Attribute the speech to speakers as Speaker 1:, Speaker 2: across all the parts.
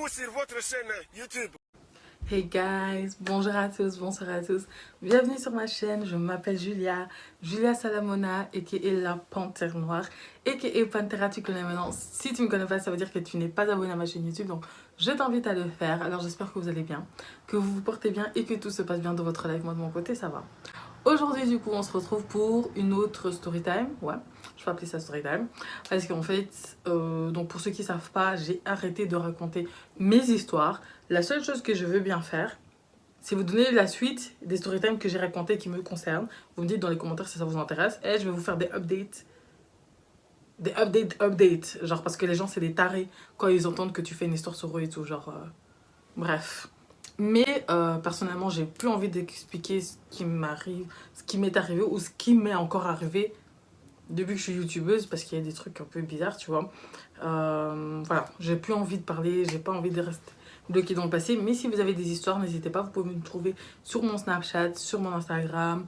Speaker 1: vous sur votre chaîne YouTube.
Speaker 2: Hey guys, bonjour à tous, bonsoir à tous. Bienvenue sur ma chaîne, je m'appelle Julia Salamona, aka la Panthère Noire, aka Panthera, tu connais maintenant. Si tu me connais pas, ça veut dire que tu n'es pas abonné à ma chaîne YouTube, donc je t'invite à le faire. Alors j'espère que vous allez bien, que vous vous portez bien et que tout se passe bien dans votre life. Moi de mon côté, ça va. Aujourd'hui, du coup, on se retrouve pour une autre story time. Ouais, je vais appeler ça story time. Parce qu'en fait, donc pour ceux qui ne savent pas, j'ai arrêté de raconter mes histoires. La seule chose que je veux bien faire, c'est vous donner la suite des story time que j'ai racontées qui me concernent. Vous me dites dans les commentaires si ça vous intéresse. Et je vais vous faire des updates. Des updates. Genre parce que les gens, c'est des tarés quand ils entendent que tu fais une histoire sur eux et tout. Genre, bref. Mais personnellement, j'ai plus envie d'expliquer ce qui m'arrive, ce qui m'est arrivé ou ce qui m'est encore arrivé depuis que je suis youtubeuse parce qu'il y a des trucs un peu bizarres, tu vois. Voilà, j'ai plus envie de parler, j'ai pas envie de rester bloquée dans le passé. Mais si vous avez des histoires, n'hésitez pas, vous pouvez me trouver sur mon Snapchat, sur mon Instagram.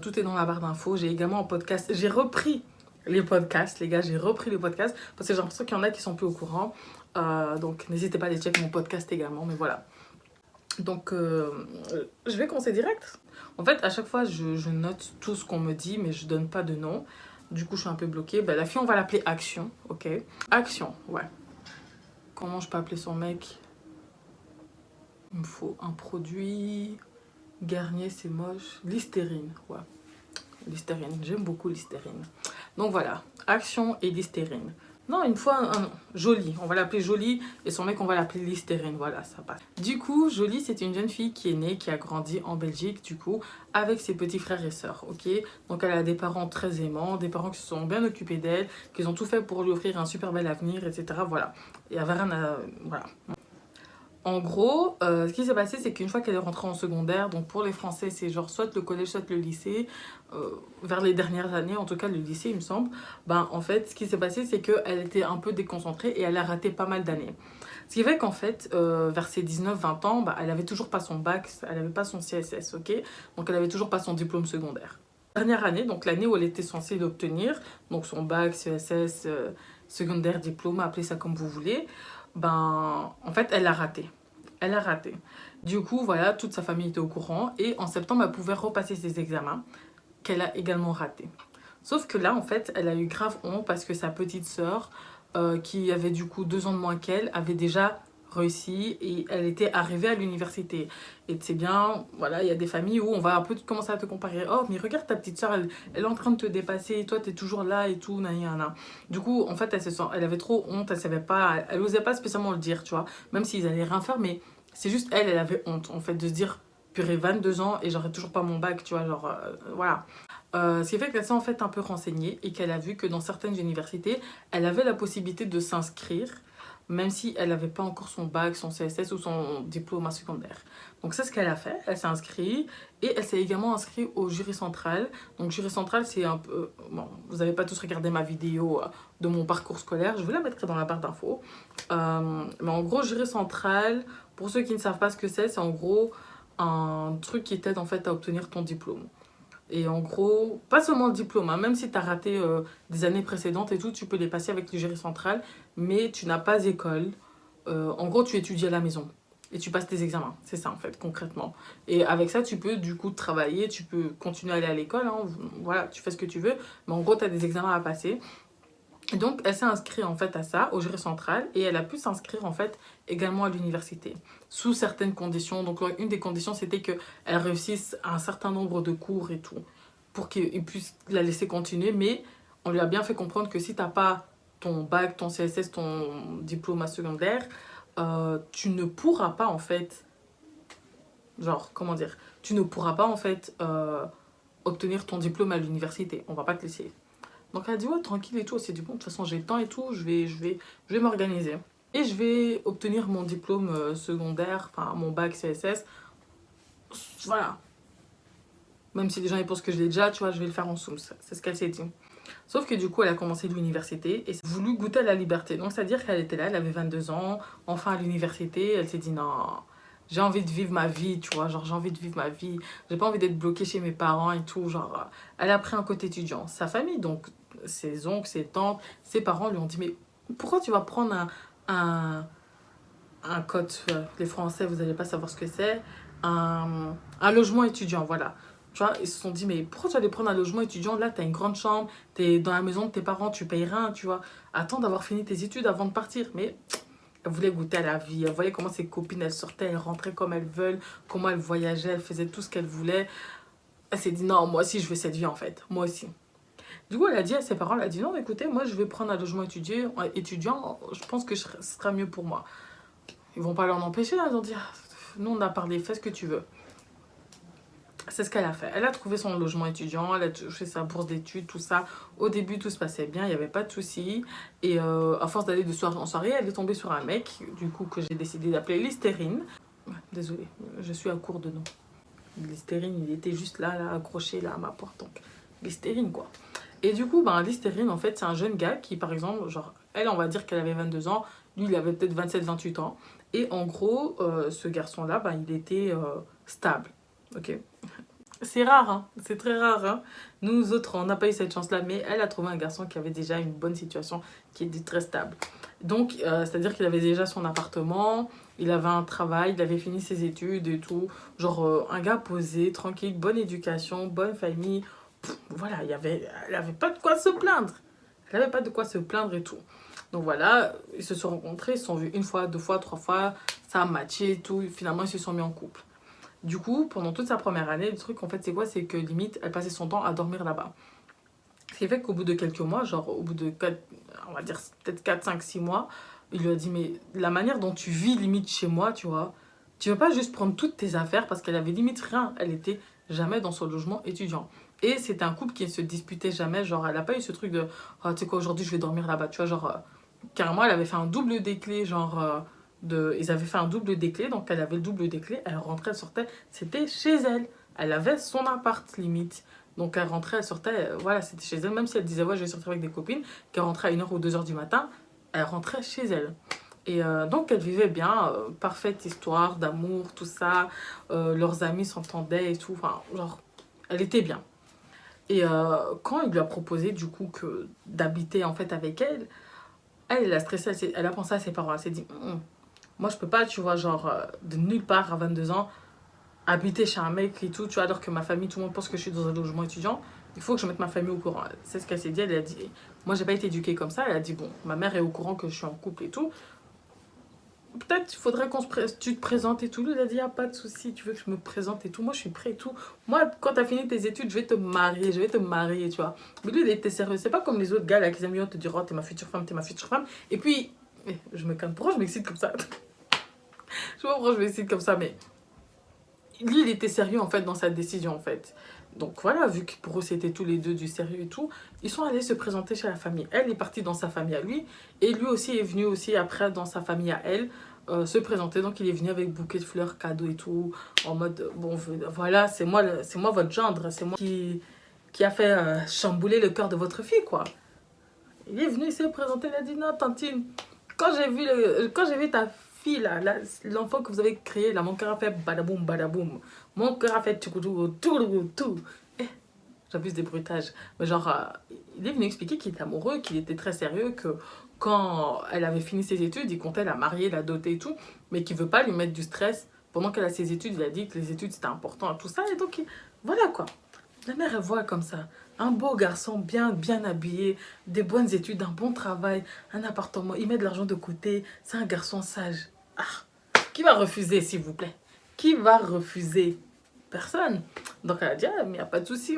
Speaker 2: Tout est dans la barre d'infos. J'ai également un podcast. J'ai repris les podcasts, les gars, j'ai repris les podcasts parce que j'ai l'impression qu'il y en a qui sont plus au courant. Donc n'hésitez pas à aller checker mon podcast également. Mais voilà. Donc, je vais commencer direct. En fait, à chaque fois, je note tout ce qu'on me dit, mais je donne pas de nom. Du coup, je suis un peu bloquée. Ben, la fille, on va l'appeler Action, ok? Action, ouais. Comment je peux appeler son mec? Il me faut un produit. Garnier, c'est moche. Listerine, ouais. Listerine, j'aime beaucoup Listerine. Donc voilà, Action et Listerine. Non, une fois, Jolie, on va l'appeler Jolie et son mec, on va l'appeler Listerine, voilà, ça passe. Du coup, Jolie, c'est une jeune fille qui est née, qui a grandi en Belgique, du coup, avec ses petits frères et sœurs, ok? Donc elle a des parents très aimants, des parents qui se sont bien occupés d'elle, qui ont tout fait pour lui offrir un super bel avenir, etc. Voilà, il y avait rien à... Voilà. En gros, ce qui s'est passé, c'est qu'une fois qu'elle est rentrée en secondaire, donc pour les Français, c'est genre soit le collège, soit le lycée, vers les dernières années, en tout cas le lycée, il me semble, ben en fait, ce qui s'est passé, c'est qu'elle était un peu déconcentrée et elle a raté pas mal d'années. Ce qui fait qu'en fait, vers ses 19-20 ans, ben, elle avait toujours pas son bac, elle avait pas son CSS, ok? Donc elle avait toujours pas son diplôme secondaire. Dernière année, donc l'année où elle était censée l'obtenir, donc son bac, CSS, secondaire, diplôme, appelez ça comme vous voulez, ben en fait elle a raté. Elle a raté. Du coup, voilà, toute sa famille était au courant et en septembre, elle pouvait repasser ses examens qu'elle a également raté. Sauf que là, en fait, elle a eu grave honte parce que sa petite sœur, qui avait du coup 2 ans de moins qu'elle, avait déjà réussi et elle était arrivée à l'université. Et tu sais bien, voilà, il y a des familles où on va un peu commencer à te comparer. Oh, mais regarde ta petite sœur, elle est en train de te dépasser, toi, t'es toujours là et tout, nanana. Du coup, en fait, elle avait trop honte, elle savait pas, elle osait pas spécialement le dire, tu vois, même s'ils allaient rien faire, mais c'est juste elle avait honte, en fait, de se dire, purée, 22 ans et j'aurais toujours pas mon bac, tu vois, genre, voilà. Ce qui fait qu'elle s'est en fait un peu renseignée et qu'elle a vu que dans certaines universités, elle avait la possibilité de s'inscrire, même si elle n'avait pas encore son bac, son CSS ou son diplôme secondaire. Donc c'est ce qu'elle a fait, elle s'est inscrite et elle s'est également inscrite au jury central. Donc jury central, c'est un peu... Bon, vous n'avez pas tous regardé ma vidéo de mon parcours scolaire, je vous la mettrai dans la barre d'infos. Mais en gros, jury central, pour ceux qui ne savent pas ce que c'est en gros un truc qui t'aide en fait à obtenir ton diplôme. Et en gros, pas seulement le diplôme, hein, même si tu as raté des années précédentes et tout, tu peux les passer avec le jury central, mais tu n'as pas école. En gros, tu étudies à la maison et tu passes tes examens. C'est ça en fait, concrètement. Et avec ça, tu peux du coup travailler, tu peux continuer à aller à l'école, hein, voilà, tu fais ce que tu veux, mais en gros, tu as des examens à passer. Et donc, elle s'est inscrite en fait à ça, au jury central, et elle a pu s'inscrire en fait également à l'université, sous certaines conditions. Donc, une des conditions, c'était qu'elle réussisse un certain nombre de cours et tout, pour qu'ils puissent la laisser continuer. Mais on lui a bien fait comprendre que si tu n'as pas ton bac, ton CSS, ton diplôme à secondaire, tu ne pourras pas en fait, genre, comment dire, tu ne pourras pas en fait obtenir ton diplôme à l'université. On va pas te laisser. Donc elle a dit ouais tranquille et tout, c'est du bon, de toute façon j'ai le temps et tout, je vais m'organiser. Et je vais obtenir mon diplôme secondaire, enfin mon bac CSS, voilà. Même si les gens ils pensent que je l'ai déjà, tu vois, je vais le faire en Zooms, c'est ce qu'elle s'est dit. Sauf que du coup elle a commencé l'université et elle a voulu goûter à la liberté. Donc c'est-à-dire qu'elle était là, elle avait 22 ans, enfin à l'université, elle s'est dit non, j'ai envie de vivre ma vie, tu vois, genre j'ai envie de vivre ma vie, j'ai pas envie d'être bloquée chez mes parents et tout, genre elle a pris un côté étudiant. Sa famille, donc ses oncles, ses tantes, ses parents lui ont dit mais pourquoi tu vas prendre un code, les Français, vous n'allez pas savoir ce que c'est, un logement étudiant, voilà. Tu vois, ils se sont dit, mais pourquoi tu vas aller prendre un logement étudiant? Là, tu as une grande chambre, tu es dans la maison de tes parents, tu payes rien, tu vois. Attends d'avoir fini tes études avant de partir. Mais elle voulait goûter à la vie. Elle voyait comment ses copines, elles sortaient, elles rentraient comme elles veulent, comment elles voyageaient, elles faisaient tout ce qu'elles voulaient. Elle s'est dit, non, moi aussi, je veux cette vie, en fait. Moi aussi. Du coup, elle a dit à ses parents, elle a dit, non, écoutez, moi, je vais prendre un logement étudiant. Je pense que ce sera mieux pour moi. Ils vont pas l'en empêcher, là. Ils ont dit, ah, nous, on a parlé, fais ce que tu veux. C'est ce qu'elle a fait. Elle a trouvé son logement étudiant, elle a touché sa bourse d'études, tout ça. Au début, tout se passait bien, il n'y avait pas de soucis. Et à force d'aller de soirée en soirée, elle est tombée sur un mec, du coup, que j'ai décidé d'appeler Listerine. Ouais, désolée, je suis à court de nom. Listerine, il était juste là, accroché là à ma porte. Donc, Listerine, quoi. Et du coup, ben, Listerine, en fait, c'est un jeune gars qui, par exemple, genre, elle, on va dire qu'elle avait 22 ans, lui, il avait peut-être 27-28 ans. Et en gros, ce garçon-là, ben, il était stable. Ok. C'est rare, hein. C'est très rare. Hein. Nous autres, on n'a pas eu cette chance-là, mais elle a trouvé un garçon qui avait déjà une bonne situation, qui était très stable. Donc, c'est-à-dire qu'il avait déjà son appartement, il avait un travail, il avait fini ses études et tout. Genre, un gars posé, tranquille, bonne éducation, bonne famille. Pff, voilà, elle avait pas de quoi se plaindre. Elle avait pas de quoi se plaindre et tout. Donc voilà, ils se sont rencontrés, ils se sont vus une fois, deux fois, trois fois, ça a matché et tout. Finalement, ils se sont mis en couple. Du coup, pendant toute sa première année, le truc, en fait, c'est quoi? C'est que limite, elle passait son temps à dormir là-bas. Ce qui fait qu'au bout de quelques mois, genre au bout de 4, on va dire peut-être 4, 5, 6 mois, il lui a dit, mais la manière dont tu vis limite chez moi, tu vois, tu veux pas juste prendre toutes tes affaires parce qu'elle avait limite rien. Elle était jamais dans son logement étudiant. Et c'était un couple qui ne se disputait jamais. Genre, elle n'a pas eu ce truc de, oh, tu sais quoi, aujourd'hui je vais dormir là-bas. Tu vois, genre, carrément, elle avait fait un double déclé, genre, ils avaient fait un double déclé, donc elle avait le double déclé, elle rentrait, elle sortait, c'était chez elle. Elle avait son appart limite. Donc elle rentrait, elle sortait, voilà, c'était chez elle. Même si elle disait, ouais, je vais sortir avec des copines, qu'elle rentrait à 1h ou 2h du matin, elle rentrait chez elle. Et donc elle vivait bien, parfaite histoire d'amour, tout ça. Leurs amis s'entendaient et tout, enfin, genre, elle était bien. Et quand il lui a proposé du coup que d'habiter en fait avec elle, elle a stressé, elle a pensé à ses parents, elle s'est dit, moi je peux pas, tu vois, genre, de nulle part à 22 ans, habiter chez un mec et tout, tu vois, alors que ma famille, tout le monde pense que je suis dans un logement étudiant, il faut que je mette ma famille au courant. C'est ce qu'elle s'est dit, elle a dit, moi j'ai pas été éduquée comme ça, elle a dit, bon, ma mère est au courant que je suis en couple et tout, peut-être il faudrait tu te présentes et tout. Lui, il a dit, ah, pas de souci, tu veux que je me présente et tout, moi je suis prêt et tout. Moi, quand t'as fini tes études, je vais te marier, tu vois. Mais lui, il était sérieux, c'est pas comme les autres gars là qui aiment bien te dire, oh, t'es ma future femme, t'es ma future femme. Et puis, je me calme, pourquoi je m'excite comme ça? Je sais pas pourquoi je m'excite comme ça, mais lui, il était sérieux en fait dans sa décision en fait. Donc voilà, vu que pour eux c'était tous les deux du sérieux et tout, ils sont allés se présenter chez la famille. Elle est partie dans sa famille à lui, et lui aussi est venu aussi après dans sa famille à elle se présenter. Donc il est venu avec bouquet de fleurs, cadeaux et tout, en mode bon voilà, c'est moi votre gendre, c'est moi qui a fait chambouler le cœur de votre fille quoi. Il est venu, il s'est présenté, il a dit non tantine, quand j'ai vu ta fille là, l'enfant que vous avez créé là, mon cœur a fait badaboum badaboum. Mon cœur a fait tout tout tout. Eh, j'abuse des bruitages. Mais genre, il est venu expliquer qu'il était amoureux, qu'il était très sérieux, que quand elle avait fini ses études, il comptait la marier, la doter et tout, mais qu'il veut pas lui mettre du stress. Pendant qu'elle a ses études, il a dit que les études c'était important et tout ça. Et donc, voilà quoi. La mère, elle voit comme ça. Un beau garçon, bien habillé, des bonnes études, un bon travail, un appartement, il met de l'argent de côté. C'est un garçon sage. Ah, qui va refuser, s'il vous plaît? Qui va refuser? Personne. Donc elle a dit, ah, mais il n'y a pas de souci.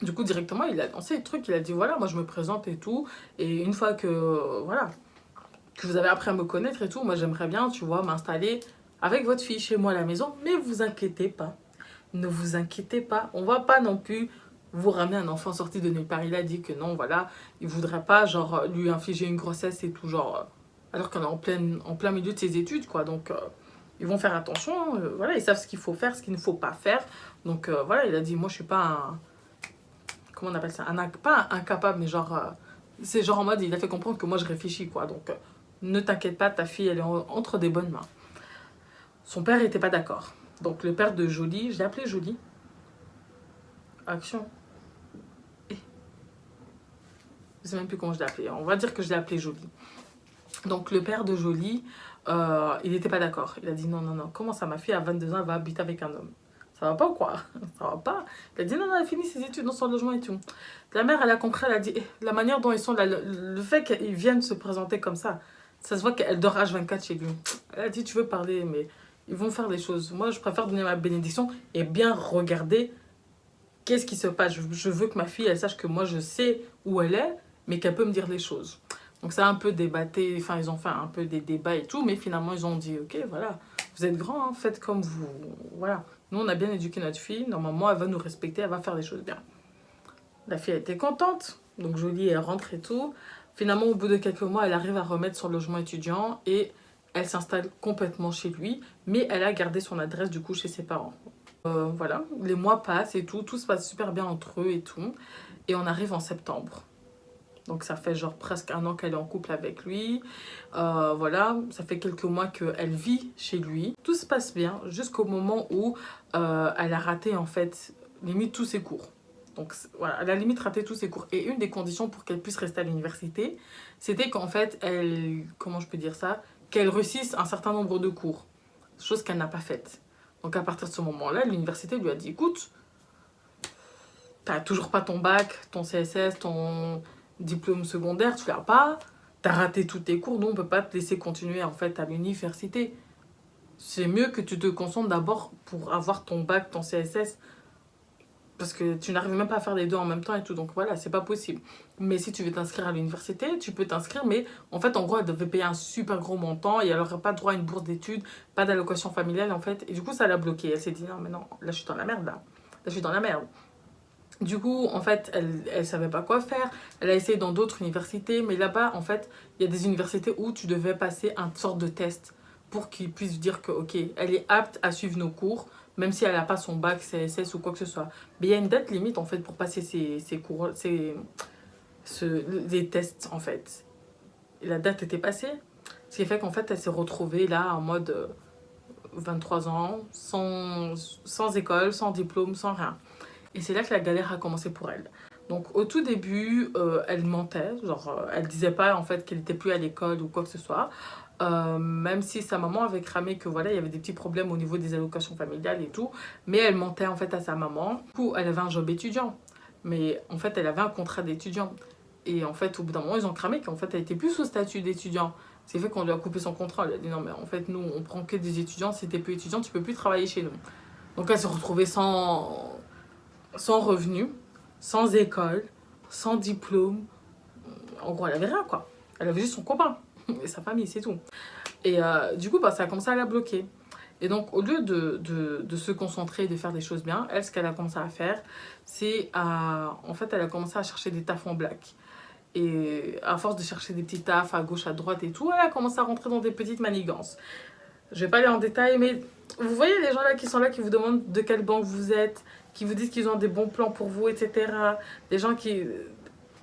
Speaker 2: Du coup, directement, il a lancé le truc. Il a dit, voilà, moi je me présente et tout. Et une fois que, voilà, que vous avez appris à me connaître et tout, moi j'aimerais bien, tu vois, m'installer avec votre fille chez moi à la maison. Mais vous inquiétez pas. Ne vous inquiétez pas, on va pas non plus vous ramener un enfant sorti de nulle part. Il a dit que non, voilà, il voudrait pas genre lui infliger une grossesse et tout, genre alors qu'on est en plein milieu de ses études, quoi. Donc ils vont faire attention, voilà, ils savent ce qu'il faut faire, ce qu'il ne faut pas faire. Donc voilà, il a dit, moi je suis pas un, comment on appelle ça, pas incapable, mais genre, c'est genre en mode, il a fait comprendre que moi je réfléchis, quoi. Donc ne t'inquiète pas, ta fille, elle est entre des bonnes mains. Son père était pas d'accord. Donc le père de Jolie, je l'ai appelé Jolie. Action. Je sais même plus comment je l'ai appelé. On va dire que je l'ai appelé Jolie. Donc le père de Jolie, il n'était pas d'accord. Il a dit non, non, non, comment ça, ma fille à 22 ans, elle va habiter avec un homme? Ça va pas ou quoi? Ça va pas. Il a dit non, non, elle finit ses études dans son logement et tout. La mère, elle a compris, elle a dit la manière dont ils sont, le fait qu'ils viennent se présenter comme ça se voit qu'elle dort H24 chez lui. Elle a dit tu veux parler, mais ils vont faire des choses. Moi, je préfère donner ma bénédiction et bien regarder qu'est-ce qui se passe. Je veux que ma fille, elle sache que moi, je sais où elle est, mais qu'elle peut me dire les choses. Donc ça a un peu débatté, enfin ils ont fait un peu des débats et tout, mais finalement ils ont dit ok voilà, vous êtes grands, hein, faites comme vous, voilà. Nous on a bien éduqué notre fille, normalement elle va nous respecter, elle va faire des choses bien. La fille elle était contente, donc Jolie elle rentre et tout. Finalement au bout de quelques mois elle arrive à remettre son logement étudiant et elle s'installe complètement chez lui, mais elle a gardé son adresse du coup chez ses parents. Voilà, les mois passent et tout se passe super bien entre eux et tout, et on arrive en septembre. Donc ça fait genre presque un an qu'elle est en couple avec lui. Voilà, ça fait quelques mois qu'elle vit chez lui. Tout se passe bien jusqu'au moment où elle a raté en fait limite tous ses cours. Donc voilà, elle a limite raté tous ses cours. Et une des conditions pour qu'elle puisse rester à l'université, c'était qu'en fait, elle, comment je peux dire ça, qu'elle réussisse un certain nombre de cours. Chose qu'elle n'a pas faite. Donc à partir de ce moment-là, l'université lui a dit, écoute, t'as toujours pas ton bac, ton CSS, ton diplôme secondaire, tu l'as pas, t'as raté tous tes cours, nous on peut pas te laisser continuer en fait à l'université. C'est mieux que tu te concentres d'abord pour avoir ton bac, ton CSS, parce que tu n'arrives même pas à faire les deux en même temps et tout, donc voilà, c'est pas possible. Mais si tu veux t'inscrire à l'université, tu peux t'inscrire, mais en fait en gros elle devait payer un super gros montant et elle n'aurait pas droit à une bourse d'études, pas d'allocation familiale en fait, et du coup ça l'a bloquée. Elle s'est dit non mais non, là je suis dans la merde là je suis dans la merde. Du coup, en fait, elle savait pas quoi faire. Elle a essayé dans d'autres universités, mais là-bas, en fait, il y a des universités où tu devais passer un sorte de test pour qu'ils puissent dire que, ok, elle est apte à suivre nos cours, même si elle n'a pas son bac, CSS ou quoi que ce soit. Mais il y a une date limite, en fait, pour passer ces cours, les tests, en fait. Et la date était passée. Ce qui fait qu'en fait, elle s'est retrouvée là, en mode 23 ans, sans école, sans diplôme, sans rien. Et c'est là que la galère a commencé pour elle. Donc au tout début, elle mentait, genre elle disait pas en fait qu'elle était plus à l'école ou quoi que ce soit. Même si sa maman avait cramé que voilà, il y avait des petits problèmes au niveau des allocations familiales et tout, mais elle mentait en fait à sa maman. Du coup, elle avait un job étudiant, mais en fait, elle avait un contrat d'étudiant. Et en fait, au bout d'un moment, ils ont cramé qu'en fait, elle était plus sous statut d'étudiant. C'est fait qu'on lui a coupé son contrat. Elle a dit non, mais en fait, nous, on prend que des étudiants. Si t'es plus étudiant, tu peux plus travailler chez nous. Donc elle s'est retrouvée sans revenu, sans école, sans diplôme. En gros, elle avait rien, quoi. Elle avait juste son copain et sa famille, c'est tout. Et du coup, bah, ça a commencé à la bloquer. Et donc, au lieu de se concentrer et de faire des choses bien, elle, ce qu'elle a commencé à faire, c'est en fait, elle a commencé à chercher des tafs en black. Et à force de chercher des petits tafs à gauche, à droite et tout, elle a commencé à rentrer dans des petites manigances. Je vais pas aller en détail, mais vous voyez les gens là qui sont là, qui vous demandent de quelle banque vous êtes, qui vous disent qu'ils ont des bons plans pour vous, etc. Des gens qui...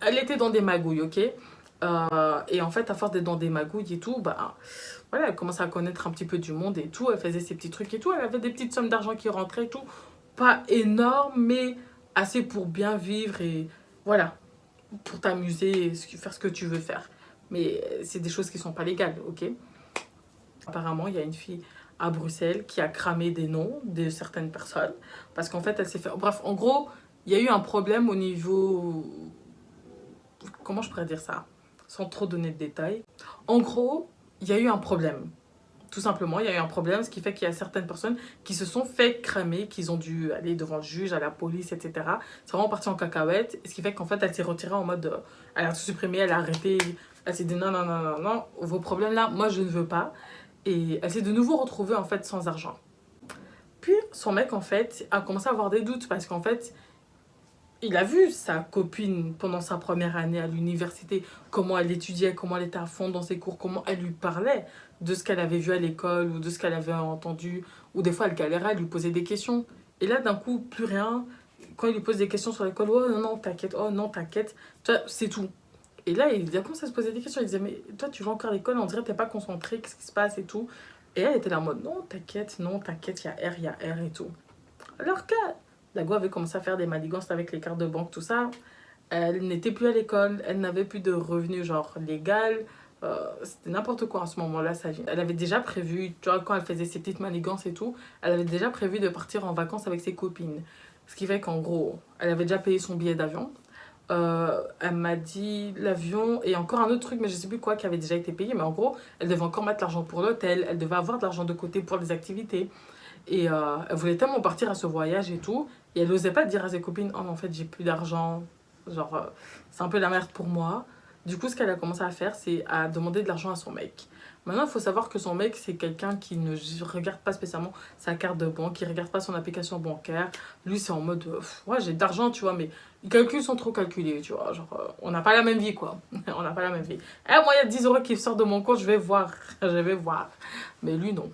Speaker 2: Elle était dans des magouilles, ok. Et en fait, à force d'être dans des magouilles et tout, bah, voilà, elle commençait à connaître un petit peu du monde et tout. Elle faisait ses petits trucs et tout. Elle avait des petites sommes d'argent qui rentraient et tout. Pas énorme, mais assez pour bien vivre et voilà, pour t'amuser et faire ce que tu veux faire. Mais c'est des choses qui sont pas légales, ok. Apparemment, il y a une fille à Bruxelles qui a cramé des noms de certaines personnes parce qu'en fait, elle s'est fait... Bref, en gros, il y a eu un problème au niveau... Comment je pourrais dire ça? Sans trop donner de détails. En gros, il y a eu un problème. Tout simplement, il y a eu un problème, ce qui fait qu'il y a certaines personnes qui se sont fait cramer, qu'ils ont dû aller devant le juge, à la police, etc. C'est vraiment parti en cacahuète, ce qui fait qu'en fait, elle s'est retirée en mode... elle a tout supprimé, elle a arrêté, elle s'est dit non, non, non, non, non, vos problèmes là, moi je ne veux pas. Et elle s'est de nouveau retrouvée en fait sans argent. Puis son mec en fait a commencé à avoir des doutes parce qu'en fait il a vu sa copine pendant sa première année à l'université, comment elle étudiait, comment elle était à fond dans ses cours, comment elle lui parlait de ce qu'elle avait vu à l'école ou de ce qu'elle avait entendu, ou des fois elle galérait, elle lui posait des questions. Et là d'un coup plus rien, quand il lui pose des questions sur l'école, oh non t'inquiète, oh non t'inquiète, c'est tout. Et là, il a commencé à se poser des questions. Il disait, mais toi, tu vas encore à l'école, on dirait que t'es pas concentré, qu'est-ce qui se passe et tout. Et elle était là en mode, non, t'inquiète, il y a R et tout. Alors que la go avait commencé à faire des manigances avec les cartes de banque, tout ça. Elle n'était plus à l'école, elle n'avait plus de revenus, genre, légal. C'était n'importe quoi à ce moment-là, sa vie. Elle avait déjà prévu, tu vois, quand elle faisait ses petites manigances et tout, elle avait déjà prévu de partir en vacances avec ses copines. Ce qui fait qu'en gros, elle avait déjà payé son billet d'avion. Elle m'a dit l'avion et encore un autre truc, mais je sais plus quoi, qui avait déjà été payé. Mais en gros, elle devait encore mettre l'argent pour l'hôtel, elle devait avoir de l'argent de côté pour les activités. Et elle voulait tellement partir à ce voyage et tout. Et elle n'osait pas dire à ses copines, oh, mais en fait, j'ai plus d'argent. Genre, c'est un peu la merde pour moi. Du coup, ce qu'elle a commencé à faire, c'est à demander de l'argent à son mec. Maintenant, il faut savoir que son mec, c'est quelqu'un qui ne regarde pas spécialement sa carte de banque, qui ne regarde pas son application bancaire. Lui, c'est en mode, ouais, j'ai de l'argent, tu vois, mais les calculs sont trop calculés, tu vois. Genre, on n'a pas la même vie, quoi. On n'a pas la même vie. Eh, moi, il y a 10 € qui sortent de mon compte, je vais voir. Je vais voir. Mais lui, non.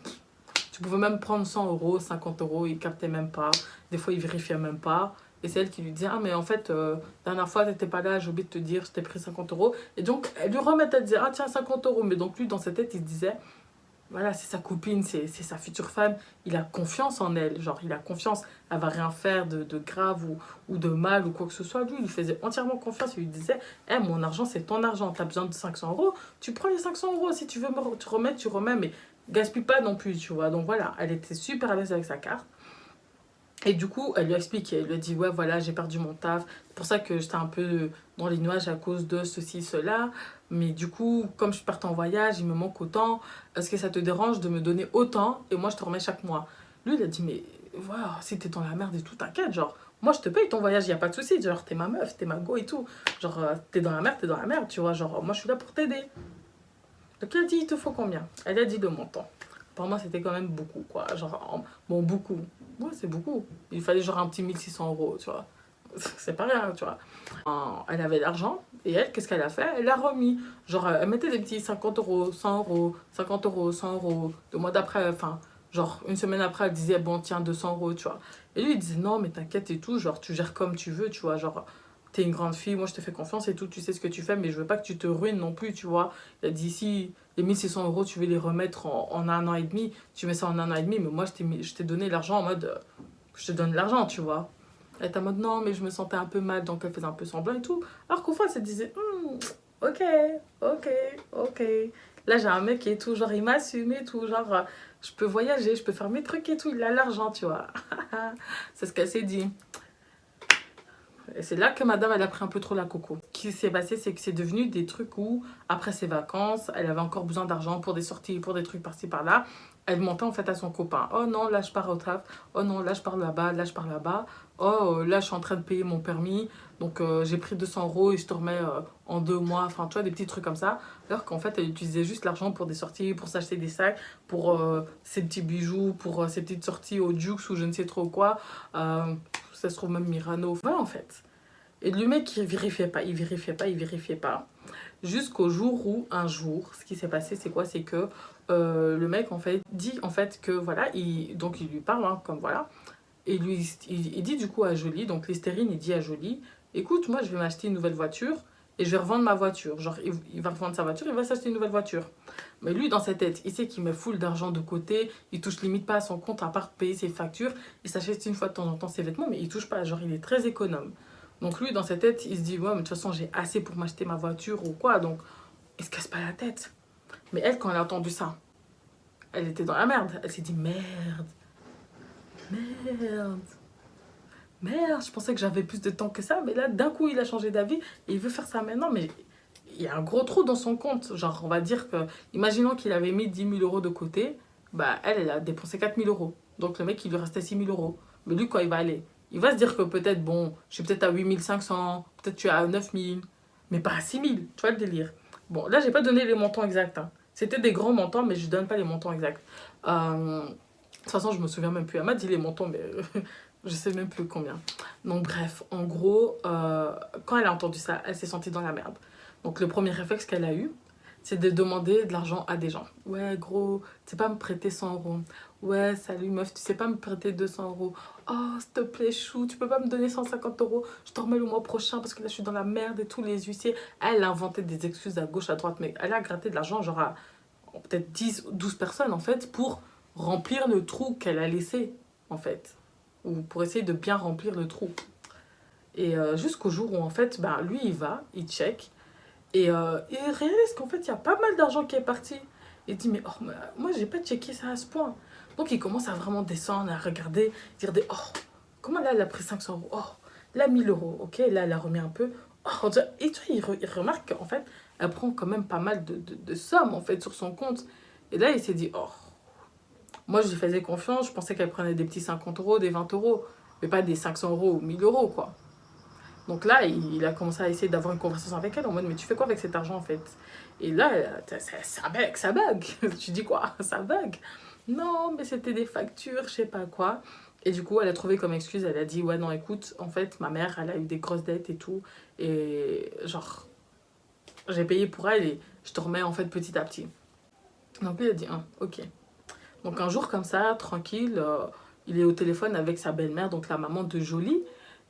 Speaker 2: Tu pouvais même prendre 100 €, 50 €, il captait même pas. Des fois, il vérifiait même pas. Et c'est elle qui lui disait, ah, mais en fait, la dernière fois, t'étais pas là, j'ai oublié de te dire, je t'ai pris 50 €. Et donc, elle lui remettait, elle disait, ah, tiens, 50 €. Mais donc, lui, dans sa tête, il se disait, voilà, c'est sa copine, c'est sa future femme. Il a confiance en elle. Genre, il a confiance. Elle va rien faire de grave ou de mal ou quoi que ce soit. Lui, il lui faisait entièrement confiance. Il lui disait, eh, mon argent, c'est ton argent. T'as besoin de 500 €. Tu prends les 500 €. Si tu veux me tu remets, tu remets. Mais gaspille pas non plus, tu vois. Donc voilà, elle était super à l'aise avec sa carte. Et du coup, elle lui a expliqué, elle lui a dit, ouais, voilà, j'ai perdu mon taf. C'est pour ça que j'étais un peu dans les nuages à cause de ceci, cela. Mais du coup, comme je parte en voyage, il me manque autant. Est-ce que ça te dérange de me donner autant et moi, je te remets chaque mois? Lui, il a dit, mais voilà, si t'es dans la merde et tout, t'inquiète, genre, moi, je te paye ton voyage, y a pas de souci. Genre, t'es ma meuf, t'es ma go et tout. Genre, t'es dans la merde, t'es dans la merde, tu vois. Genre, moi, je suis là pour t'aider. Donc, il a dit, il te faut combien? Elle a dit le montant. Pour moi, c'était quand même beaucoup, quoi. Genre, bon, beaucoup. Ouais, c'est beaucoup. Il fallait genre un petit 1 600 €, tu vois. C'est pas rien, tu vois. Elle avait l'argent, et elle, qu'est-ce qu'elle a fait? Elle l'a remis. Genre, elle mettait des petits 50 €, 100 €, 50 €, 100 €. Le mois d'après, enfin, genre, une semaine après, elle disait, bon, tiens, 200 €, tu vois. Et lui, il disait, non, mais t'inquiète et tout, genre, tu gères comme tu veux, tu vois. Genre, t'es une grande fille, moi, je te fais confiance et tout, tu sais ce que tu fais, mais je veux pas que tu te ruines non plus, tu vois. Il a dit, si les 1 600 €, tu veux les remettre en un an et demi, tu mets ça en un an et demi, mais moi, je t'ai donné l'argent en mode, je te donne l'argent, tu vois. Elle était en mode, non, mais je me sentais un peu mal, donc elle faisait un peu semblant et tout. Alors qu'au fond, elle se disait, ok, ok, ok. Là, j'ai un mec qui est tout, genre, il m'assume et tout, genre, je peux voyager, je peux faire mes trucs et tout, il a l'argent, tu vois. C'est ce qu'elle s'est dit. Et c'est là que madame, elle a pris un peu trop la coco. Ce qui s'est passé, c'est que c'est devenu des trucs où, après ses vacances, elle avait encore besoin d'argent pour des sorties, pour des trucs par-ci par-là. Elle mentait en fait à son copain. Oh non, là je pars au taf. Oh non, là je pars là-bas, là je pars là-bas. Oh, là je suis en train de payer mon permis. Donc j'ai pris 200 € et je te remets en 2 mois. Enfin, tu vois, des petits trucs comme ça. Alors qu'en fait, elle utilisait juste l'argent pour des sorties, pour s'acheter des sacs, pour ses petits bijoux, pour ses petites sorties au Dukes ou je ne sais trop quoi. Ça se trouve même Mirano. Voilà en fait. Et le mec, il vérifiait pas, il vérifiait pas, il vérifiait pas. Jusqu'au jour où, un jour, ce qui s'est passé, c'est quoi? C'est que le mec, en fait, dit en fait que voilà, donc il lui parle, hein, comme voilà. Et lui, il dit du coup à Jolie, donc Listerine, il dit à Jolie, écoute, moi, je vais m'acheter une nouvelle voiture et je vais revendre ma voiture. Genre, il va revendre sa voiture, il va s'acheter une nouvelle voiture. Mais lui, dans sa tête, il sait qu'il met full d'argent de côté, il touche limite pas à son compte à part payer ses factures. Il s'achète une fois de temps en temps ses vêtements, mais il touche pas. Genre, il est très économe. Donc lui, dans sa tête, il se dit, ouais, mais de toute façon, j'ai assez pour m'acheter ma voiture ou quoi, donc il se casse pas la tête. Mais elle, quand elle a entendu ça, elle était dans la merde. Elle s'est dit, merde, merde, merde, je pensais que j'avais plus de temps que ça, mais là, d'un coup, il a changé d'avis et il veut faire ça maintenant, mais il y a un gros trou dans son compte. Genre, on va dire que, imaginons qu'il avait mis 10 000 € de côté, bah, elle a dépensé 4 000 €. Donc le mec, il lui restait 6 000 €. Mais lui, quand il va aller, il va se dire que peut-être, bon, je suis peut-être à 8 500, peut-être tu es à 9 000, mais pas à 6 000, tu vois le délire. Bon, là, j'ai pas donné les montants exacts, hein. C'était des grands montants, mais je donne pas les montants exacts. De toute façon, je me souviens même plus. Elle m'a dit les montants, mais je sais même plus combien. Donc bref, en gros, quand elle a entendu ça, elle s'est sentie dans la merde. Donc le premier réflexe qu'elle a eu, c'est de demander de l'argent à des gens. Ouais, gros, tu sais pas me prêter 100 €. Ouais, salut meuf, tu sais pas me prêter 200 €. Oh, s'il te plaît, chou, tu peux pas me donner 150 €. Je te remets le mois prochain parce que là, je suis dans la merde et tous les huissiers. Elle a inventé des excuses à gauche, à droite, mais elle a gratté de l'argent, genre à peut-être 10 ou 12 personnes, en fait, pour remplir le trou qu'elle a laissé, en fait. Ou pour essayer de bien remplir le trou. Et jusqu'au jour où, en fait, ben, lui, il va, il check. Et réalise qu'en fait, il y a pas mal d'argent qui est parti. Il dit, mais oh, moi, j'ai pas checké ça à ce point. Donc, il commence à vraiment descendre, à regarder, dire des, oh, comment là, elle a pris 500 euros? Oh, là, 1000 euros. Ok, là, elle a remis un peu. Oh, et tu vois, il remarque qu'en fait, elle prend quand même pas mal de sommes, en fait, sur son compte. Et là, il s'est dit, oh, moi, je lui faisais confiance, je pensais qu'elle prenait des petits 50 euros, des 20 euros, mais pas des 500 euros ou 1000 euros, quoi. Donc là, il a commencé à essayer d'avoir une conversation avec elle en mode, mais tu fais quoi avec cet argent en fait? Et là, ça bug. Tu dis quoi? Ça bug. Non, mais c'était des factures, je sais pas quoi. Et du coup, elle a trouvé comme excuse, elle a dit, ouais, non, écoute, en fait, ma mère, elle a eu des grosses dettes et tout. Et genre, j'ai payé pour elle et je te remets en fait petit à petit. Donc lui, il a dit, ah, ok. Donc un jour comme ça, tranquille, il est au téléphone avec sa belle-mère, donc la maman de Jolie.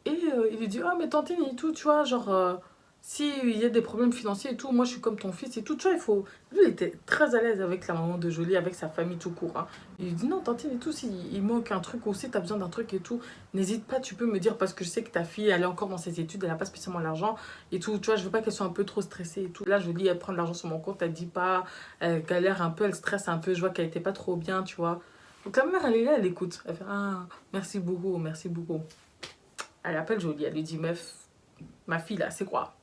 Speaker 2: Et il lui dit, ah mais tantine et tout, tu vois, genre, s'il y a des problèmes financiers et tout, moi je suis comme ton fils et tout, tu vois, il faut... Lui, il était très à l'aise avec la maman de Jolie, avec sa famille tout court. Hein. Il lui dit, non, tantine et tout, s'il manque un truc ou si t'as besoin d'un truc et tout, n'hésite pas, tu peux me dire, parce que je sais que ta fille, elle est encore dans ses études, elle n'a pas spécialement l'argent et tout, tu vois, je veux pas qu'elle soit un peu trop stressée et tout. Là, Jolie, elle prend de l'argent sur mon compte, elle dit pas, elle galère un peu, elle stresse un peu, je vois qu'elle était pas trop bien, tu vois. Donc la mère, elle est là, elle écoute. Elle fait, ah, merci beaucoup, merci beaucoup. Elle appelle Jolie, elle lui dit, meuf, ma fille là, c'est quoi?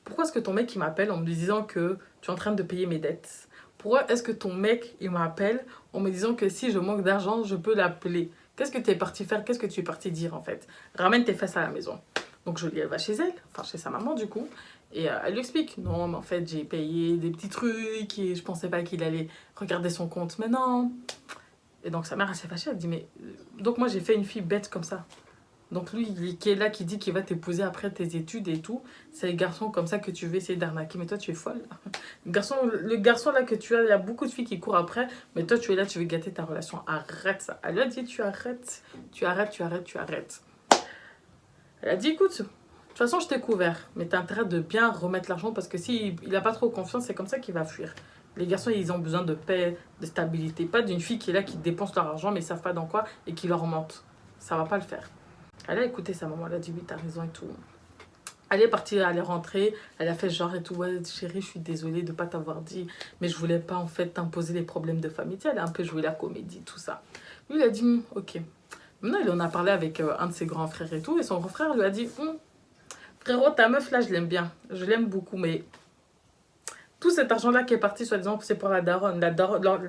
Speaker 2: Pourquoi est-ce que ton mec il m'appelle en me disant que tu es en train de payer mes dettes? Pourquoi est-ce que ton mec il m'appelle en me disant que si je manque d'argent, je peux l'appeler? Qu'est-ce que tu es parti faire? Qu'est-ce que tu es parti dire en fait? Ramène tes fesses à la maison. Donc Jolie, elle va chez elle, enfin chez sa maman du coup, et elle lui explique, non mais en fait j'ai payé des petits trucs et je pensais pas qu'il allait regarder son compte, mais non. Et donc sa mère elle s'est fâchée, elle dit, mais donc moi j'ai fait une fille bête comme ça. Donc lui, qui est là, qui dit qu'il va t'épouser après tes études et tout, c'est les garçons comme ça que tu veux essayer d'arnaquer. Mais toi, tu es folle. Le garçon là que tu as, il y a beaucoup de filles qui courent après, mais toi, tu es là, tu veux gâter ta relation. Arrête ça. Elle a dit, tu arrêtes, tu arrêtes, tu arrêtes, tu arrêtes. Elle a dit, écoute, de toute façon, je t'ai couvert, mais t'as intérêt de bien remettre l'argent parce que s'il n'a pas trop confiance, c'est comme ça qu'il va fuir. Les garçons, ils ont besoin de paix, de stabilité. Pas d'une fille qui est là, qui dépense leur argent, mais ils savent pas dans quoi et qui leur mente. Ça va pas le faire. Elle a écouté sa maman, elle a dit oui, t'as raison et tout. Elle est partie, elle est rentrée, elle a fait genre et tout, ouais chérie, je suis désolée de pas t'avoir dit, mais je voulais pas en fait t'imposer les problèmes de famille. Tu sais, elle a un peu joué la comédie, tout ça. Lui, il a dit, ok. Maintenant, il en a parlé avec un de ses grands frères et tout, et son grand frère lui a dit, frérot, ta meuf là, je l'aime bien, je l'aime beaucoup, mais tout cet argent-là qui est parti, soi-disant, c'est pour la daronne.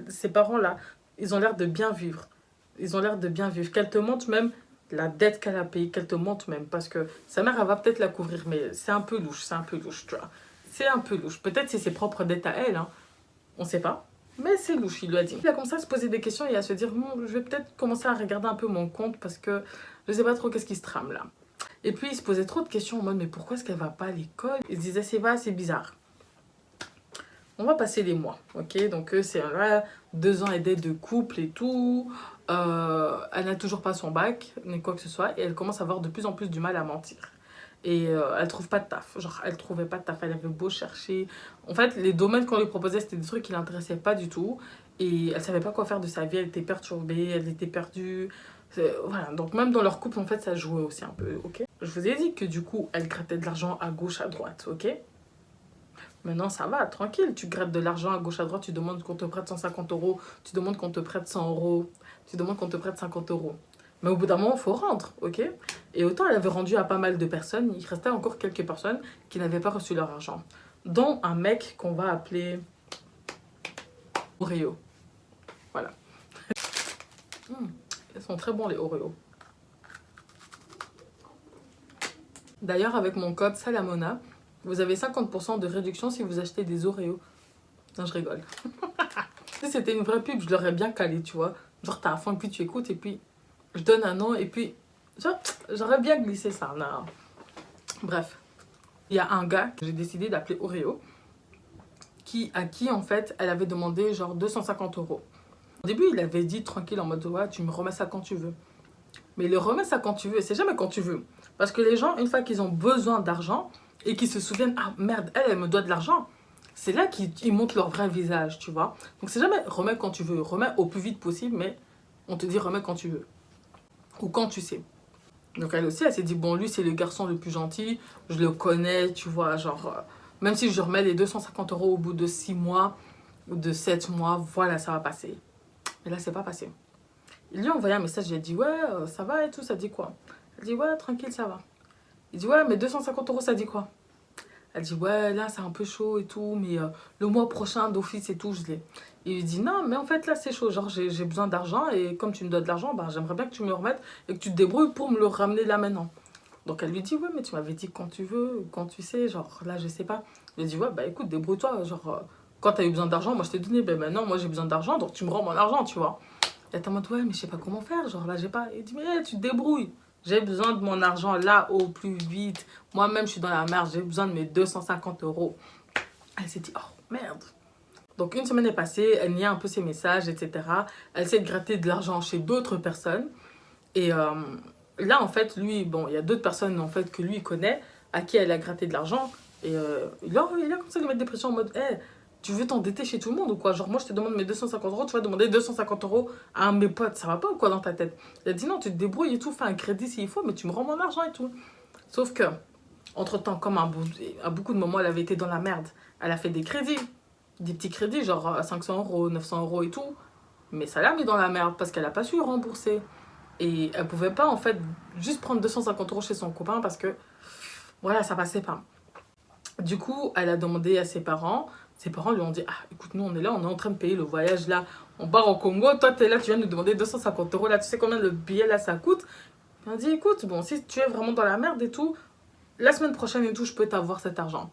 Speaker 2: Ses parents là, ils ont l'air de bien vivre. Ils ont l'air de bien vivre. Qu'elle te montre même la dette qu'elle a payée, qu'elle te montre même. Parce que sa mère, elle va peut-être la couvrir, mais c'est un peu louche, tu vois. C'est un peu louche. Peut-être c'est ses propres dettes à elle, hein. On sait pas. Mais c'est louche, il lui a dit. Il a commencé à se poser des questions et à se dire, je vais peut-être commencer à regarder un peu mon compte parce que je sais pas trop qu'est-ce qui se trame là. Et puis il se posait trop de questions en mode, mais pourquoi est-ce qu'elle va pas à l'école? Il se disait, c'est bizarre. On va passer les mois, ok? Donc c'est là, 2 ans et de couple et tout. Elle n'a toujours pas son bac, ni quoi que ce soit. Et elle commence à avoir de plus en plus du mal à mentir. Et elle trouve pas de taf. Genre, elle trouvait pas de taf. Elle avait beau chercher. En fait, les domaines qu'on lui proposait, c'était des trucs qui l'intéressaient pas du tout. Et elle savait pas quoi faire de sa vie. Elle était perturbée, elle était perdue. Voilà, donc même dans leur couple, en fait, ça jouait aussi un peu, ok? Je vous ai dit que du coup, elle grattait de l'argent à gauche, à droite, ok? Maintenant, ça va, tranquille. Tu grattes de l'argent à gauche, à droite, tu demandes qu'on te prête 150 euros, tu demandes qu'on te prête 100 euros, tu demandes qu'on te prête 50 euros. Mais au bout d'un moment, il faut rendre, ok? Et autant elle avait rendu à pas mal de personnes, il restait encore quelques personnes qui n'avaient pas reçu leur argent. Dont un mec qu'on va appeler Oreo. Voilà. Ils sont très bons les Oreo. D'ailleurs, avec mon code Salamona, vous avez 50% de réduction si vous achetez des Oreos. Non, je rigole. Si c'était une vraie pub, je l'aurais bien calé, tu vois. Genre, t'as un fond, et puis tu écoutes, et puis je donne un nom, et puis... Genre, j'aurais bien glissé ça. Non. Bref. Il y a un gars que j'ai décidé d'appeler Oreo, à qui, en fait, elle avait demandé genre 250 euros. Au début, il avait dit tranquille, en mode, ouais, tu me remets ça quand tu veux. Mais le remets ça quand tu veux, c'est jamais quand tu veux. Parce que les gens, une fois qu'ils ont besoin d'argent, et qu'ils se souviennent, ah merde, elle me doit de l'argent, c'est là qu'ils montrent leur vrai visage, tu vois. Donc c'est jamais remets quand tu veux, remets au plus vite possible, mais on te dit remets quand tu veux. Ou quand tu sais. Donc elle aussi, elle s'est dit, bon, lui c'est le garçon le plus gentil, je le connais, tu vois, genre, Même si je remets les 250 € au bout de 6 mois ou de 7 mois, voilà, ça va passer. Mais là, c'est pas passé. Il lui a envoyé un message, il a dit, ouais, ça va et tout, ça dit quoi? Elle dit, ouais, tranquille, ça va. Il dit, ouais, mais 250 €, ça dit quoi? Elle dit, ouais, là, c'est un peu chaud et tout, mais le mois prochain, d'office et tout, je l'ai. Il lui dit, non, mais en fait, là, c'est chaud. Genre, j'ai besoin d'argent et comme tu me donnes de l'argent, bah, j'aimerais bien que tu me le remettes et que tu te débrouilles pour me le ramener là maintenant. Donc, elle lui dit, ouais, mais tu m'avais dit quand tu veux, quand tu sais, genre, là, je sais pas. Il lui dit, ouais, bah, écoute, débrouille-toi. Genre, quand t'as eu besoin d'argent, moi, je t'ai donné. Ben maintenant, moi, j'ai besoin d'argent, donc tu me rends mon argent, tu vois. Elle est en mode, ouais, mais je sais pas comment faire. Genre, là, j'ai pas. Il dit, mais tu te débrouilles. J'ai besoin de mon argent là au plus vite. Moi-même, je suis dans la merde. J'ai besoin de mes 250 €. Elle s'est dit, oh merde. Donc, une semaine est passée. Elle nie un peu ses messages, etc. Elle essaie de gratter de l'argent chez d'autres personnes. Et là, en fait, lui, bon, il y a d'autres personnes en fait, que lui connaît à qui elle a gratté de l'argent. Et là, il a commencé à lui mettre des pressions en mode, hey, tu veux t'endetter chez tout le monde ou quoi? Genre, moi, je te demande mes 250 €, tu vas demander 250 € à un de mes potes. Ça va pas ou quoi dans ta tête? Il a dit, non, tu te débrouilles et tout, fais un crédit s'il faut, mais tu me rends mon argent et tout. Sauf que, entre-temps, comme à beaucoup de moments, elle avait été dans la merde, elle a fait des crédits, des petits crédits, genre à 500 €, 900 € et tout. Mais ça l'a mis dans la merde parce qu'elle a pas su rembourser. Et elle pouvait pas, en fait, juste prendre 250 € chez son copain parce que, voilà, ça passait pas. Du coup, elle a demandé à ses parents. Ses parents lui ont dit, ah, écoute, nous, on est là, on est en train de payer le voyage, là. On part au Congo. Toi, t'es là, tu viens nous demander 250 €. Là, tu sais combien le billet, là, ça coûte? Elle a dit, écoute, bon, si tu es vraiment dans la merde et tout, la semaine prochaine et tout, je peux t'avoir cet argent.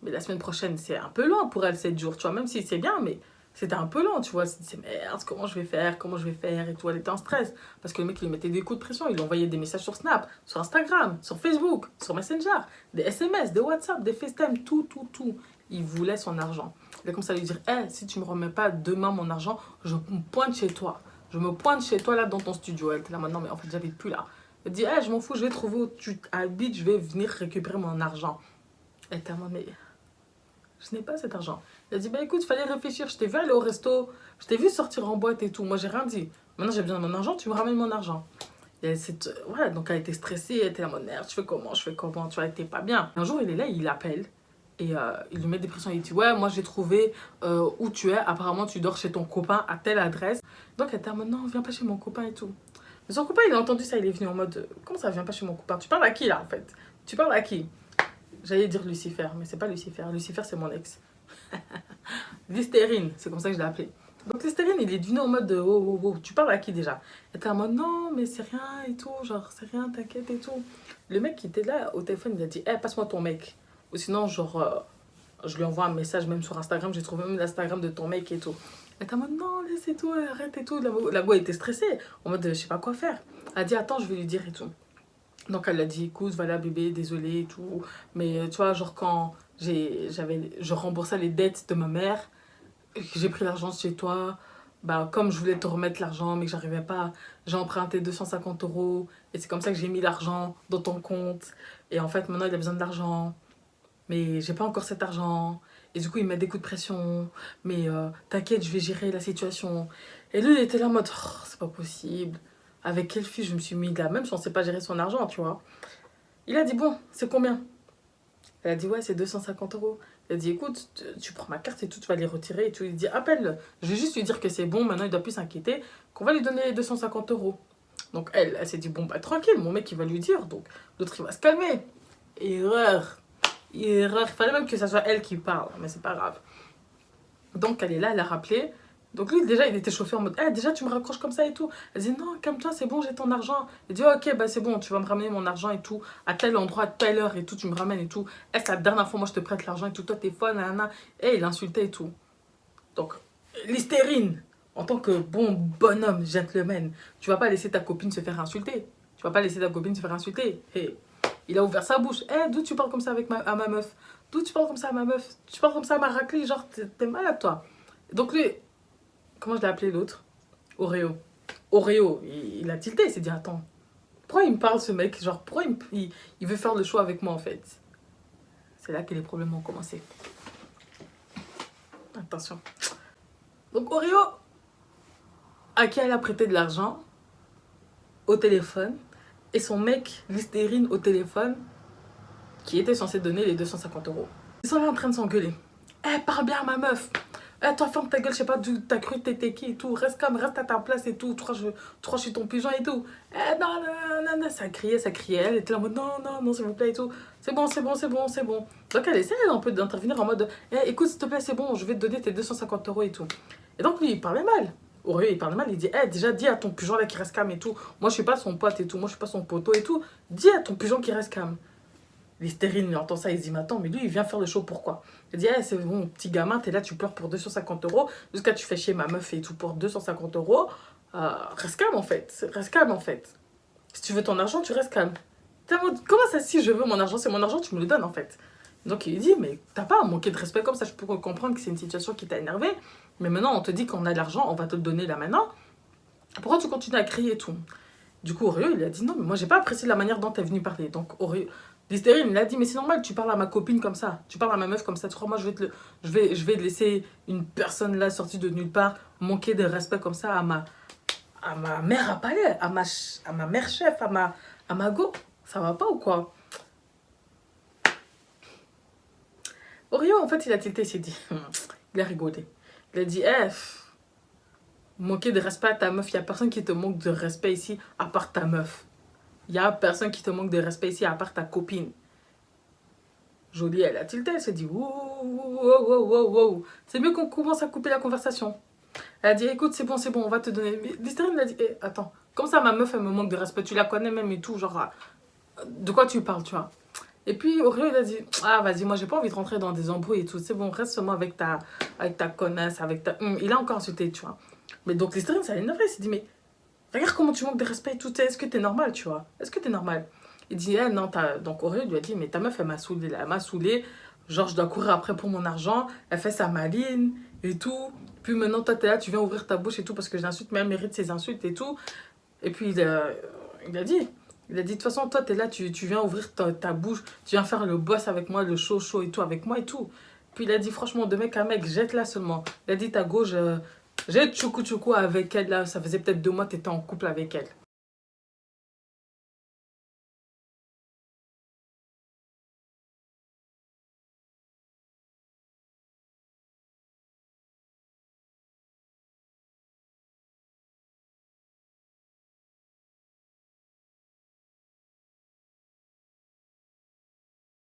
Speaker 2: Mais la semaine prochaine, c'est un peu loin pour elle, 7 jours, tu vois, même si c'est bien, mais c'était un peu lent, tu vois. C'est merde, comment je vais faire, comment je vais faire et tout. Elle était en stress parce que le mec, il lui mettait des coups de pression. Il lui envoyait des messages sur Snap, sur Instagram, sur Facebook, sur Messenger, des SMS, des WhatsApp, des FaceTime, tout, tout, tout. Il voulait son argent. Il a commencé à lui dire, hey, si tu me remets pas demain mon argent, je me pointe chez toi. Je me pointe chez toi, là, dans ton studio. Elle était là maintenant, mais en fait, j'habite plus là. Elle dit, hey, je m'en fous, je vais trouver où tu habites, je vais venir récupérer mon argent. Elle était là, mais je n'ai pas cet argent. Il a dit, bah écoute, il fallait réfléchir. Je t'ai vu aller au resto, je t'ai vu sortir en boîte et tout. Moi, j'ai rien dit. Maintenant, j'ai besoin de mon argent, tu me ramènes mon argent. Et voilà, donc elle était stressée, elle était là, mon merde, je fais comment, tu vois, elle était pas bien. Un jour, il est là, il l'appelle. Et il lui met des pressions. Il dit, ouais, moi j'ai trouvé où tu es. Apparemment, tu dors chez ton copain à telle adresse. Donc elle était en mode, non, viens pas chez mon copain et tout. Mais son copain, il a entendu ça, il est venu en mode, comment ça, viens pas chez mon copain? Tu parles à qui là en fait? Tu parles à qui? J'allais dire Lucifer, mais c'est pas Lucifer. Lucifer, c'est mon ex. Listérine, c'est comme ça que je l'ai appelé. Donc Listérine, il est devenu en mode de, oh, oh, oh, tu parles à qui déjà? Il était en mode, non, mais c'est rien et tout, genre, c'est rien, t'inquiète et tout. Le mec qui était là au téléphone, il a dit, hey, passe-moi ton mec. Ou sinon, genre, je lui envoie un message même sur Instagram, j'ai trouvé même l'Instagram de ton mec et tout. Elle était en mode, non, laisse et tout, arrête et tout. La go était stressée, en mode, je sais pas quoi faire. Elle a dit, attends, je vais lui dire et tout. Donc elle a dit, écoute, voilà bébé, désolé et tout. Mais tu vois, genre quand je remboursais les dettes de ma mère, j'ai pris l'argent chez toi, bah comme je voulais te remettre l'argent mais que j'arrivais pas, j'ai emprunté 250 € et c'est comme ça que j'ai mis l'argent dans ton compte. Et en fait maintenant il a besoin de l'argent, mais j'ai pas encore cet argent. Et du coup il met des coups de pression, mais t'inquiète, je vais gérer la situation. Et lui il était là en mode, oh, c'est pas possible. Avec quelle fille je me suis mis là, même si on sait pas gérer son argent, tu vois. Il a dit, bon, c'est combien? Elle a dit, ouais, c'est 250 €. Il a dit, écoute, tu prends ma carte et tout, tu vas les retirer et tout. Il dit, appelle. Je vais juste lui dire que c'est bon, maintenant il doit plus s'inquiéter, qu'on va lui donner les 250 €. Donc elle s'est dit, bon, bah tranquille, mon mec il va lui dire. Donc l'autre il va se calmer. Erreur. Erreur. Il fallait même que ça soit elle qui parle, mais c'est pas grave. Donc elle est là, elle a rappelé. Donc lui déjà il était chauffé en mode, eh, déjà tu me raccroches comme ça et tout. Elle dit, non, calme-toi, c'est bon, j'ai ton argent. Il dit, ok, bah c'est bon, tu vas me ramener mon argent et tout, à tel endroit, à telle heure et tout, tu me ramènes et tout. Eh, c'est la dernière fois, moi je te prête l'argent et tout, toi t'es folle, nanana. Et il insultait et tout. Donc, Listérine, en tant que bon bonhomme, gentleman, tu vas pas laisser ta copine se faire insulter. Tu vas pas laisser ta copine se faire insulter. Et il a ouvert sa bouche. Eh, d'où tu parles comme ça avec à ma meuf? D'où tu parles comme ça à ma meuf? Tu parles comme ça à ma raclée, genre t'es malade toi. Donc lui, comment je l'ai appelé l'autre? Oreo. Oreo, il a tilté, il s'est dit, attends, pourquoi il me parle ce mec? Genre, pourquoi il veut faire le choix avec moi en fait? C'est là que les problèmes ont commencé. Attention. Donc Oreo, à qui elle a prêté de l'argent, au téléphone, et son mec, Listérine, au téléphone, qui était censé donner les 250 €. Ils sont là en train de s'engueuler. Eh, parle bien à ma meuf. Eh, toi, ferme ta gueule, je sais pas d'où t'as cru que t'étais qui et tout. Reste comme, reste à ta place et tout. Toi, je suis ton pigeon et tout. Eh, non, non, non, non. Ça criait, ça criait. Elle était là en mode non, non, non, s'il vous plaît et tout. C'est bon, c'est bon, c'est bon, c'est bon. Donc, elle essaie un peu d'intervenir en mode eh, écoute, s'il te plaît, c'est bon, je vais te donner tes 250 € et tout. Et donc, lui, il parlait mal. Aurélien, il parlait mal. Il dit eh, déjà, dis à ton pigeon là qui reste calme et tout. Moi, je suis pas son pote et tout. Moi, je suis pas son poteau et tout. Dis à ton pigeon qui reste calme. Listerine, il entend ça, il se dit, mais attends, mais lui, il vient faire le show, pourquoi? Il dit, eh, c'est bon, petit gamin, t'es là, tu pleures pour 250 €, jusqu'à tu fais chier ma meuf et tout pour 250 €. Reste calme, en fait. Reste calme, en fait. Si tu veux ton argent, tu restes calme. Comment ça, si je veux mon argent, c'est mon argent, tu me le donnes, en fait. Donc, il lui dit, mais t'as pas à manquer de respect comme ça, je peux comprendre que c'est une situation qui t'a énervé, mais maintenant, on te dit qu'on a de l'argent, on va te le donner là maintenant. Pourquoi tu continues à crier et tout? Du coup, Oreo, il a dit non, mais moi, j'ai pas apprécié la manière dont t'es venu parler. Donc, Oreo, Listerine, il a dit, mais c'est normal, tu parles à ma copine comme ça. Tu parles à ma meuf comme ça. Tu crois, moi, je vais laisser une personne là, sortie de nulle part, manquer de respect comme ça à ma mère à palais, à ma mère chef, à ma go. Ça va pas ou quoi? Oreo, en fait, il a tilté, il s'est dit, il a rigolé. Il a dit, eh, manquer de respect à ta meuf, il y a personne qui te manque de respect ici, à part ta meuf. Il y a personne qui te manque de respect ici, à part ta copine. Jolie, elle a tilté, elle s'est dit wow, wow, wow, wow, wow. C'est mieux qu'on commence à couper la conversation. Elle a dit écoute, c'est bon, on va te donner. Listerine a dit eh, attends, comme ça ma meuf elle me manque de respect, tu la connais même et tout, genre de quoi tu parles, tu vois. Et puis Oreo il a dit ah vas-y, moi j'ai pas envie de rentrer dans des embrouilles et tout, c'est bon, reste seulement avec ta connasse, avec ta. Il a encore insulté, tu vois. Mais donc Listerine ça l'a énervé, il s'est dit mais regarde comment tu manques de respect et tout, est-ce que t'es normal, tu vois. Est-ce que t'es normal? Il dit, eh non, donc Aurélien lui a dit, mais ta meuf, elle m'a saoulé, là, elle m'a saoulé. Genre, je dois courir après pour mon argent. Elle fait sa maline et tout. Puis maintenant, toi, t'es là, tu viens ouvrir ta bouche et tout parce que j'insulte, mais elle mérite ses insultes et tout. Et puis, il a dit, de toute façon, toi, t'es là, tu viens ouvrir ta bouche, tu viens faire le boss avec moi, le show et tout, avec moi et tout. Puis il a dit, franchement, de mec à mec, jette-la seulement. Il a dit, ta gauche, jette choukou choukou avec elle, là. Ça faisait peut-être 2 mois, t'étais en couple avec elle.